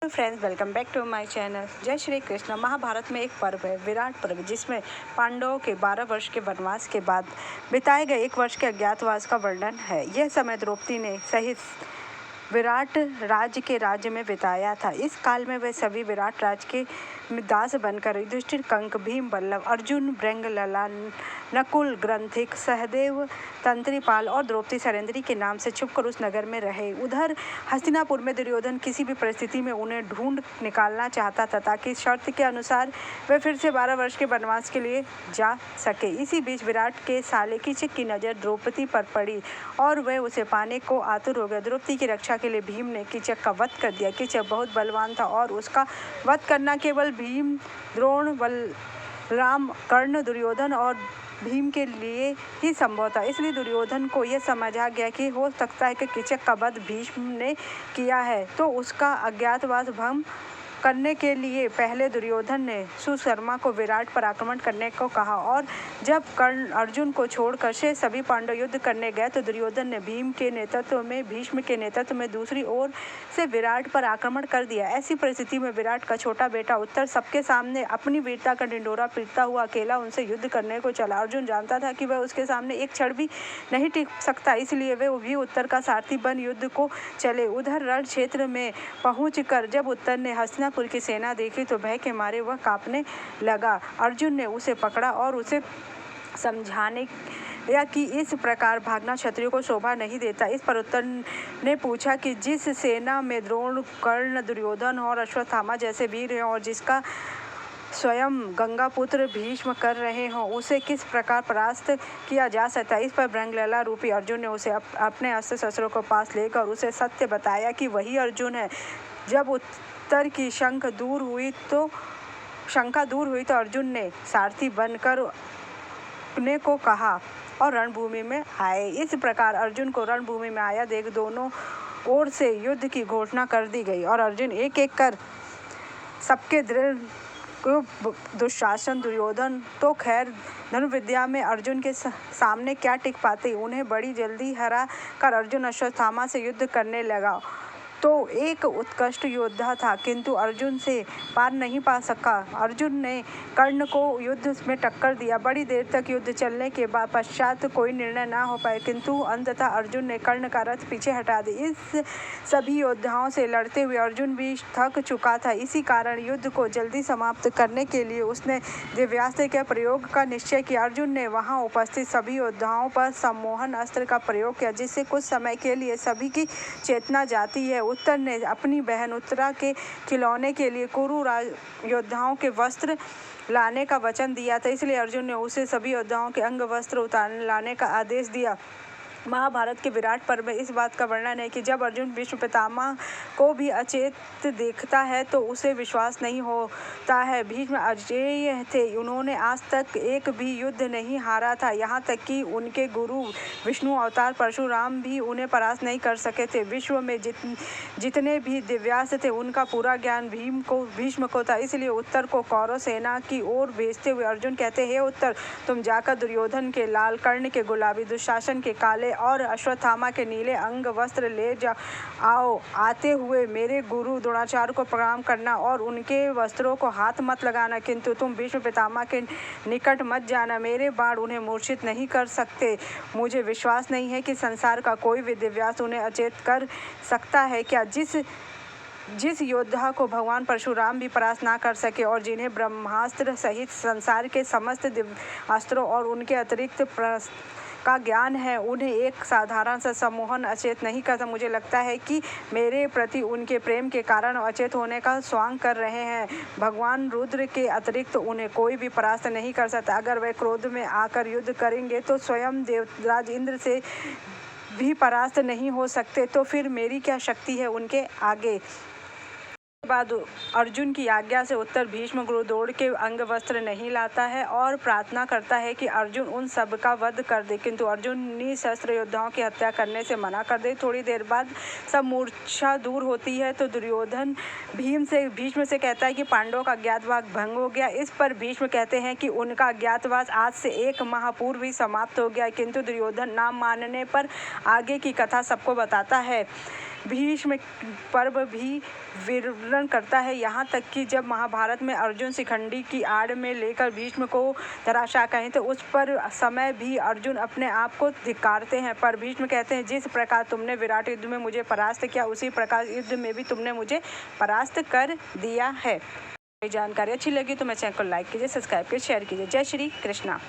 Hello friends, welcome back to my channel. जय श्री कृष्ण। महाभारत में एक पर्व है, विराट पर्व, जिसमें पांडवों के 12 वर्ष के वनवास के बाद बिताए गए 1 वर्ष के अज्ञातवास का वर्णन है। यह समय द्रौपदी ने सहित विराट राज्य के राज्य में बिताया था। इस काल में वे सभी विराट राज्य के दास बनकर युधिष्ठिर, कंक, भीम, बल्लभ, अर्जुन, भृंगलला, नकुल, ग्रंथिक, सहदेव, तंत्रीपाल और द्रौपदी सरेंद्री के नाम से छुपकर उस नगर में रहे। उधर हस्तिनापुर में दुर्योधन किसी भी परिस्थिति में उन्हें ढूंढ निकालना चाहता था, ताकि शर्त के अनुसार वे फिर से 12 वर्ष के वनवास के लिए जा सके। इसी बीच विराट के साले कीचक की नज़र द्रौपदी पर पड़ी और वह उसे पाने को आतुर हो गया। द्रौपदी की रक्षा के लिए भीम ने कीचक का वध कर दिया। कीचक बहुत बलवान था और उसका वध करना केवल भीम, द्रोण, बलराम, कर्ण, दुर्योधन और भीम के लिए ही संभव था। इसलिए दुर्योधन को यह समझा गया कि हो सकता है कि कीचक का वध भीष्म ने किया है, तो उसका अज्ञातवास भंग करने के लिए पहले दुर्योधन ने सुशर्मा को विराट पर आक्रमण करने को कहा। और जब कर्ण अर्जुन को छोड़कर से सभी पांडव युद्ध करने गए, तो दुर्योधन ने भीम के नेतृत्व में, भीष्म के नेतृत्व में दूसरी ओर से विराट पर आक्रमण कर दिया। ऐसी परिस्थिति में विराट का छोटा बेटा उत्तर सबके सामने अपनी वीरता का ढिंढोरा पीटता हुआ अकेला उनसे युद्ध करने को चला। अर्जुन जानता था कि वह उसके सामने एक क्षण भी नहीं टिक सकता, इसलिए वे भी उत्तर का सारथी बन युद्ध को चले। उधर रण क्षेत्र में पहुंचकर जब उत्तर ने हस्तिनापुर की सेना देखी, तो भय के मारे वह कांपने लगा। अर्जुन ने उसे पकड़ा और उसे समझाने या कि इस प्रकार भागना क्षत्रियों को शोभा नहीं देता। इस पर उत्तर ने पूछा कि जिस सेना में द्रोण, कर्ण, दुर्योधन और अश्वत्थामा जैसे वीर हैं और जिसका स्वयं गंगापुत्र भीष्म कर रहे हों, उसे किस प्रकार परास्त किया जा सकता है। इस पर भृंगलला रूपी अर्जुन ने उसे अपने अस्त्र शस्त्रों को पास लेकर उसे सत्य बताया कि वही अर्जुन है। जब उत्तर की शंका दूर हुई तो अर्जुन ने सारथी बनकर अपने को कहा और रणभूमि में आए। इस प्रकार अर्जुन को रणभूमि में आया देख दोनों ओर से युद्ध की घोषणा कर दी गई और अर्जुन एक एक कर सबके दृढ़ दुशासन, दुर्योधन तो खैर धनुर्विद्या में अर्जुन के सामने क्या टिक पाते। उन्हें बड़ी जल्दी हरा कर अर्जुन अश्वत्थामा से युद्ध करने लगा। तो एक उत्कृष्ट योद्धा था, किंतु अर्जुन से पार नहीं पा सका। अर्जुन ने कर्ण को युद्ध में टक्कर दिया। बड़ी देर तक युद्ध चलने के बाद पश्चात कोई निर्णय ना हो पाए, किंतु अंततः अर्जुन ने कर्ण का रथ पीछे हटा दिया। इस सभी योद्धाओं से लड़ते हुए अर्जुन भी थक चुका था। इसी कारण युद्ध को जल्दी समाप्त करने के लिए उसने दिव्यास्त्र के प्रयोग का निश्चय किया। अर्जुन ने वहां उपस्थित सभी योद्धाओं पर सम्मोहन अस्त्र का प्रयोग किया, जिससे कुछ समय के लिए सभी की चेतना जाती है। उत्तर ने अपनी बहन उत्तरा के खिलौने के लिए कुरु योद्धाओं के वस्त्र लाने का वचन दिया था, इसलिए अर्जुन ने उसे सभी योद्धाओं के अंग वस्त्र लाने का आदेश दिया। महाभारत के विराट पर्व में इस बात का वर्णन है कि जब अर्जुन भीष्म पितामह को भी अचेत देखता है तो उसे विश्वास नहीं होता है। भीष्म अजेय थे, उन्होंने आज तक एक भी युद्ध नहीं हारा था। यहाँ तक कि उनके गुरु विष्णु अवतार परशुराम भी उन्हें परास्त नहीं कर सके थे। विश्व में जितने भी दिव्यास्त्र थे, उनका पूरा ज्ञान भीष्म को था। इसलिए उत्तर को कौरव सेना की ओर भेजते हुए अर्जुन कहते, हे उत्तर, तुम जाकर दुर्योधन के लाल, कर्ण के गुलाबी, दुशासन के काले और अश्वत्थामा के नीले अंग वस्त्र ले आओ। आते हुए मेरे गुरु द्रोणाचार्य को प्रणाम करना और उनके वस्त्रों को हाथ मत लगाना, किंतु तुम भीष्म पितामह के निकट मत जाना। मेरे बाण उन्हें मूर्छित नहीं कर सकते। मुझे विश्वास नहीं है कि संसार का कोई भी दिव्यास्त्र उन्हें अचेत कर सकता है। क्या जिस योद्धा को भगवान परशुराम भी परास्त ना कर सके और जिन्हें ब्रह्मास्त्र सहित संसार के समस्त दिव्यास्त्रों और उनके अतिरिक्त का ज्ञान है, उन्हें एक साधारण सा सम्मोहन अचेत नहीं करता। मुझे लगता है कि मेरे प्रति उनके प्रेम के कारण अचेत होने का स्वांग कर रहे हैं। भगवान रुद्र के अतिरिक्त उन्हें कोई भी परास्त नहीं कर सकता। अगर वे क्रोध में आकर युद्ध करेंगे तो स्वयं देवराज इंद्र से भी परास्त नहीं हो सकते, तो फिर मेरी क्या शक्ति है उनके आगे। बाद अर्जुन की आज्ञा से उत्तर भीष्म गुरु दौड़ के अंग वस्त्र नहीं लाता है और प्रार्थना करता है कि अर्जुन उन सब का वध कर दे, किंतु अर्जुन निशस्त्र योद्धाओं की हत्या करने से मना कर दे। थोड़ी देर बाद सब मूर्छा दूर होती है तो दुर्योधन भीष्म से कहता है कि पांडवों का अज्ञातवास भंग हो गया। इस पर भीष्म कहते हैं कि उनका अज्ञातवास आज से 1 माह पूर्व ही समाप्त हो गया, किंतु दुर्योधन ना मानने पर आगे की कथा सबको बताता है। भीष्म पर्व भी वर्णन करता है। यहाँ तक कि जब महाभारत में अर्जुन शिखंडी की आड़ में लेकर भीष्म को धराशायी कहें तो उस पर समय भी अर्जुन अपने आप को धिक्कारते हैं, पर भीष्म कहते हैं जिस प्रकार तुमने विराट युद्ध में मुझे परास्त किया उसी प्रकार युद्ध में भी तुमने मुझे परास्त कर दिया है। जानकारी अच्छी लगी तो मेरे चैनल को लाइक कीजिए, सब्सक्राइब कीजिए, शेयर कीजिए। जय श्री कृष्णा।